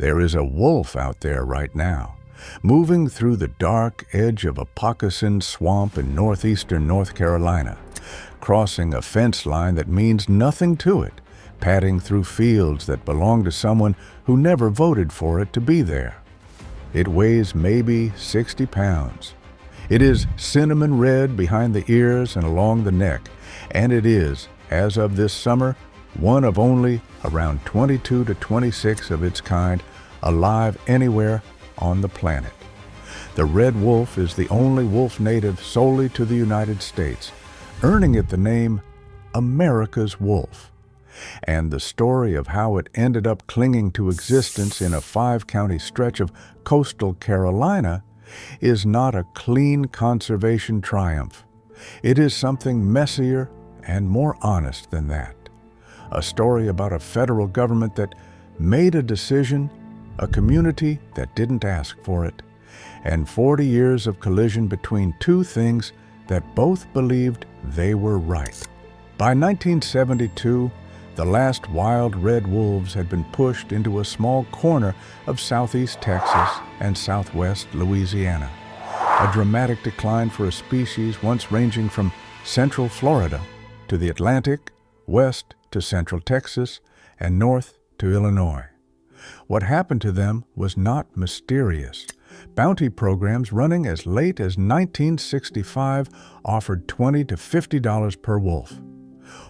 There is a wolf out there right now, moving through the dark edge of a moccasin swamp in northeastern North Carolina, crossing a fence line that means nothing to it, padding through fields that belong to someone who never voted for it to be there. It weighs maybe 60 pounds. It is cinnamon red behind the ears and along the neck, and it is, as of this summer, one of only around 22 to 26 of its kind alive anywhere on the planet. The red wolf is the only wolf native solely to the United States, earning it the name America's wolf. And the story of how it ended up clinging to existence in a 5-county stretch of coastal Carolina is not a clean conservation triumph. It is something messier and more honest than that. A story about a federal government that made a decision, a community that didn't ask for it, and 40 years of collision between two things that both believed they were right. By 1972, the last wild red wolves had been pushed into a small corner of southeast Texas and southwest Louisiana, a dramatic decline for a species once ranging from central Florida to the Atlantic, west to central Texas, and north to Illinois. What happened to them was not mysterious. Bounty programs running as late as 1965 offered $20 to $50 per wolf.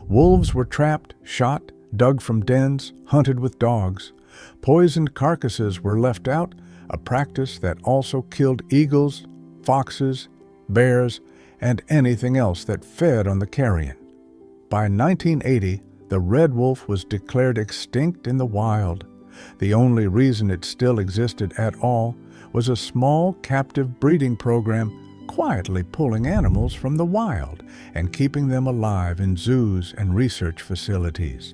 Wolves were trapped, shot, dug from dens, hunted with dogs. Poisoned carcasses were left out, a practice that also killed eagles, foxes, bears, and anything else that fed on the carrion. By 1980, the red wolf was declared extinct in the wild. The only reason it still existed at all was a small captive breeding program quietly pulling animals from the wild and keeping them alive in zoos and research facilities.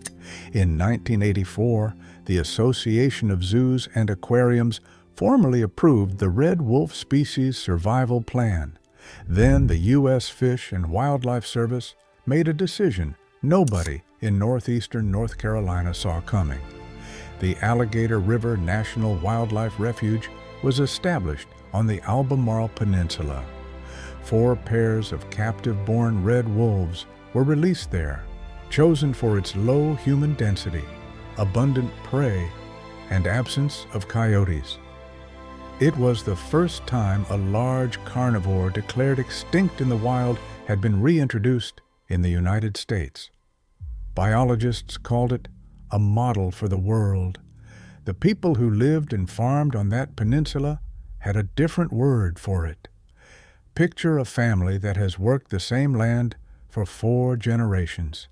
In 1984, the Association of Zoos and Aquariums formally approved the red wolf species survival plan. Then the U.S. Fish and Wildlife Service made a decision nobody in northeastern North Carolina saw coming. The Alligator River National Wildlife Refuge was established on the Albemarle Peninsula. 4 pairs of captive-born red wolves were released there, chosen for its low human density, abundant prey, and absence of coyotes. It was the first time a large carnivore declared extinct in the wild had been reintroduced in the United States. Biologists called it a model for the world. The people who lived and farmed on that peninsula had a different word for it. Picture a family that has worked the same land for 4 generations.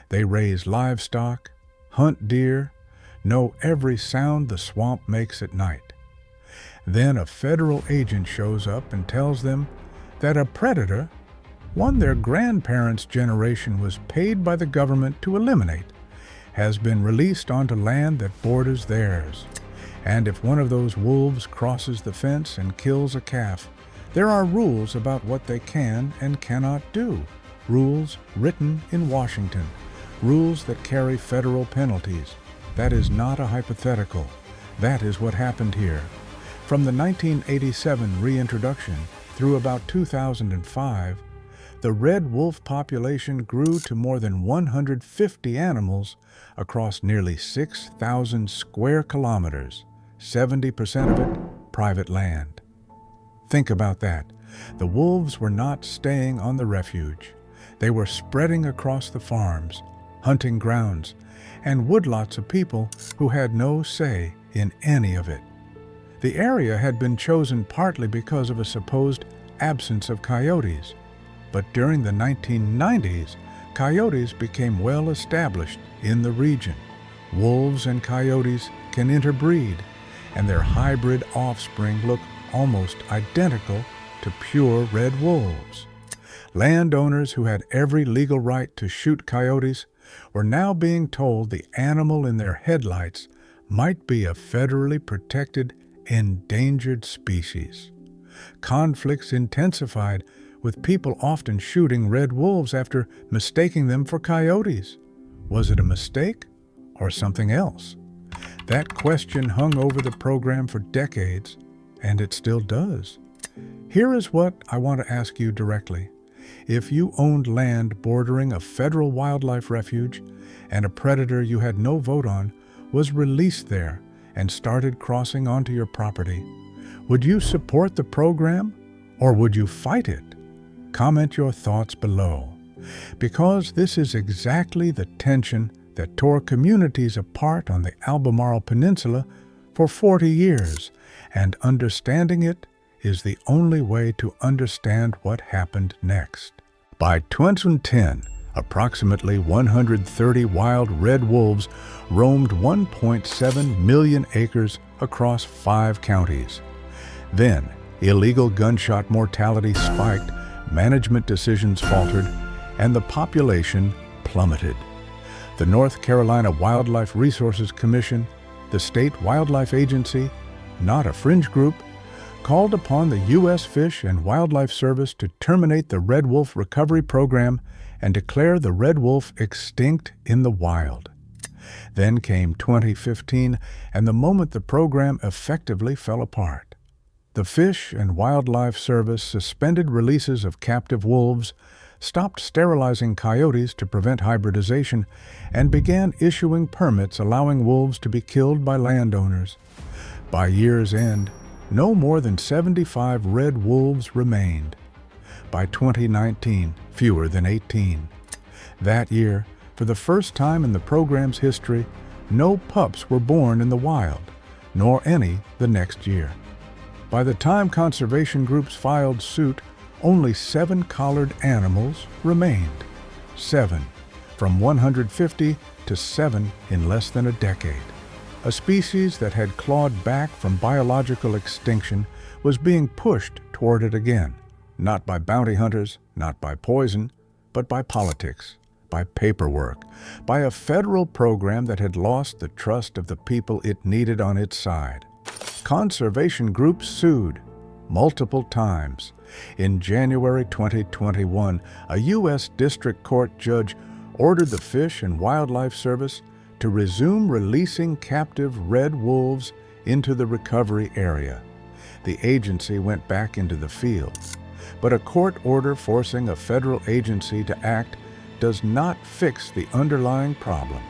They raise livestock, hunt deer, know every sound the swamp makes at night. Then a federal agent shows up and tells them that a predator, one their grandparents' generation was paid by the government to eliminate, has been released onto land that borders theirs. And if one of those wolves crosses the fence and kills a calf, there are rules about what they can and cannot do. Rules written in Washington. Rules that carry federal penalties. That is not a hypothetical. That is what happened here. From the 1987 reintroduction through about 2005, the red wolf population grew to more than 150 animals across nearly 6,000 square kilometers, 70% of it private land. Think about that. The wolves were not staying on the refuge. They were spreading across the farms, hunting grounds, and woodlots of people who had no say in any of it. The area had been chosen partly because of a supposed absence of coyotes. But during the 1990s, coyotes became well established in the region. Wolves and coyotes can interbreed, and their hybrid offspring look almost identical to pure red wolves. Landowners who had every legal right to shoot coyotes were now being told the animal in their headlights might be a federally protected endangered species. Conflicts intensified, with people often shooting red wolves after mistaking them for coyotes. Was it a mistake or something else? That question hung over the program for decades, and it still does. Here is what I want to ask you directly. If you owned land bordering a federal wildlife refuge and a predator you had no vote on was released there and started crossing onto your property, would you support the program or would you fight it? Comment your thoughts below, because this is exactly the tension that tore communities apart on the Albemarle Peninsula for 40 years, and understanding it is the only way to understand what happened next. By 2010, approximately 130 wild red wolves roamed 1.7 million acres across 5 counties. Then, illegal gunshot mortality spiked, management decisions faltered, and the population plummeted. The North Carolina Wildlife Resources Commission, the state wildlife agency, not a fringe group, called upon the U.S. Fish and Wildlife Service to terminate the red wolf recovery program and declare the red wolf extinct in the wild. Then came 2015, and the moment the program effectively fell apart. The Fish and Wildlife Service suspended releases of captive wolves, stopped sterilizing coyotes to prevent hybridization, and began issuing permits allowing wolves to be killed by landowners. By year's end, no more than 75 red wolves remained. By 2019, fewer than 18. That year, for the first time in the program's history, no pups were born in the wild, nor any the next year. By the time conservation groups filed suit, only 7 collared animals remained. 7, from 150 to 7 in less than a decade. A species that had clawed back from biological extinction was being pushed toward it again, not by bounty hunters, not by poison, but by politics, by paperwork, by a federal program that had lost the trust of the people it needed on its side. Conservation groups sued multiple times. In January 2021, a U.S. District Court judge ordered the Fish and Wildlife Service to resume releasing captive red wolves into the recovery area. The agency went back into the field. But a court order forcing a federal agency to act does not fix the underlying problem,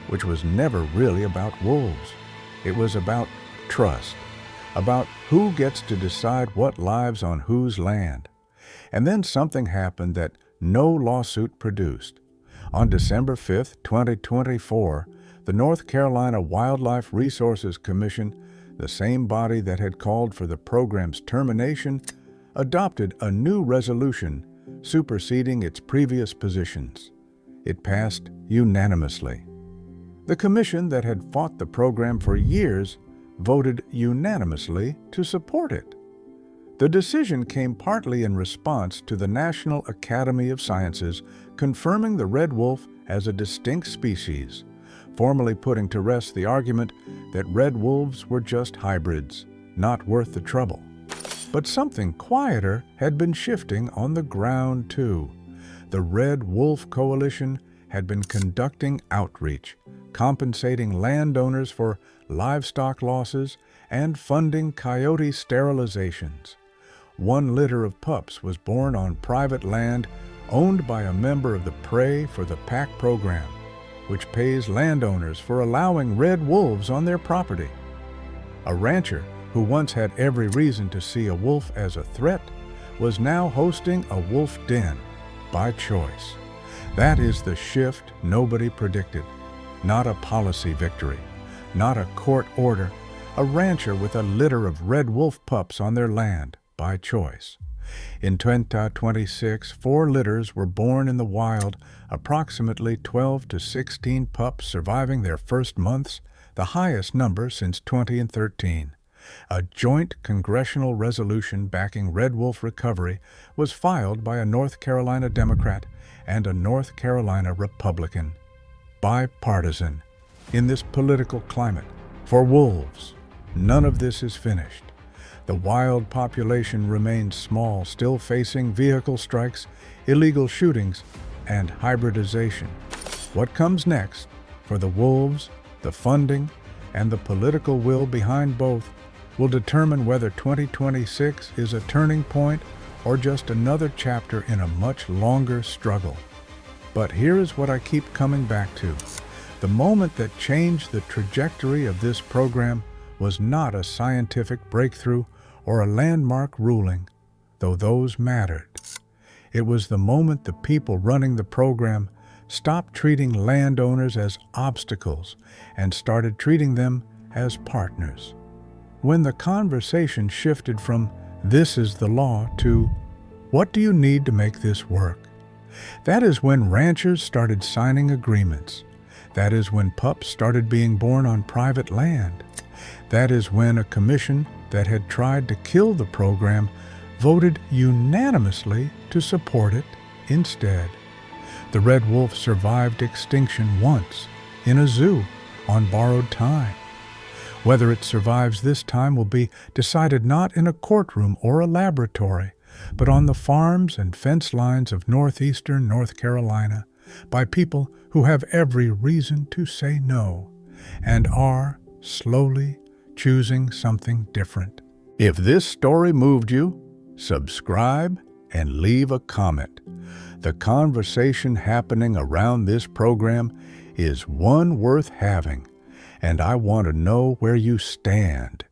which was never really about wolves. It was about trust, about who gets to decide what lives on whose land. And then something happened that no lawsuit produced. On December 5, 2024, the North Carolina Wildlife Resources Commission, the same body that had called for the program's termination, adopted a new resolution superseding its previous positions. It passed unanimously. The commission that had fought the program for years voted unanimously to support it. The decision came partly in response to the National Academy of Sciences confirming the red wolf as a distinct species, formally putting to rest the argument that red wolves were just hybrids, not worth the trouble. But something quieter had been shifting on the ground too. The Red Wolf Coalition had been conducting outreach, compensating landowners for livestock losses and funding coyote sterilizations. 1 litter of pups was born on private land owned by a member of the Pray for the Pack program, which pays landowners for allowing red wolves on their property. A rancher who once had every reason to see a wolf as a threat was now hosting a wolf den by choice. That is the shift nobody predicted. Not a policy victory, not a court order, a rancher with a litter of red wolf pups on their land by choice. In 2026, 4 litters were born in the wild, approximately 12 to 16 pups surviving their first months, the highest number since 2013. A joint congressional resolution backing red wolf recovery was filed by a North Carolina Democrat and a North Carolina Republican. Bipartisan. In this political climate, for wolves, none of this is finished. The wild population remains small, still facing vehicle strikes, illegal shootings, and hybridization. What comes next for the wolves, the funding, and the political will behind both will determine whether 2026 is a turning point or just another chapter in a much longer struggle. But here is what I keep coming back to. The moment that changed the trajectory of this program was not a scientific breakthrough or a landmark ruling, though those mattered. It was the moment the people running the program stopped treating landowners as obstacles and started treating them as partners. When the conversation shifted from "this is the law" to "what do you need to make this work?" That is when ranchers started signing agreements. That is when pups started being born on private land. That is when a commission that had tried to kill the program voted unanimously to support it instead. The red wolf survived extinction once, in a zoo, on borrowed time. Whether it survives this time will be decided not in a courtroom or a laboratory, but on the farms and fence lines of northeastern North Carolina by people who have every reason to say no and are slowly choosing something different. If this story moved you, subscribe and leave a comment. The conversation happening around this program is one worth having, and I want to know where you stand.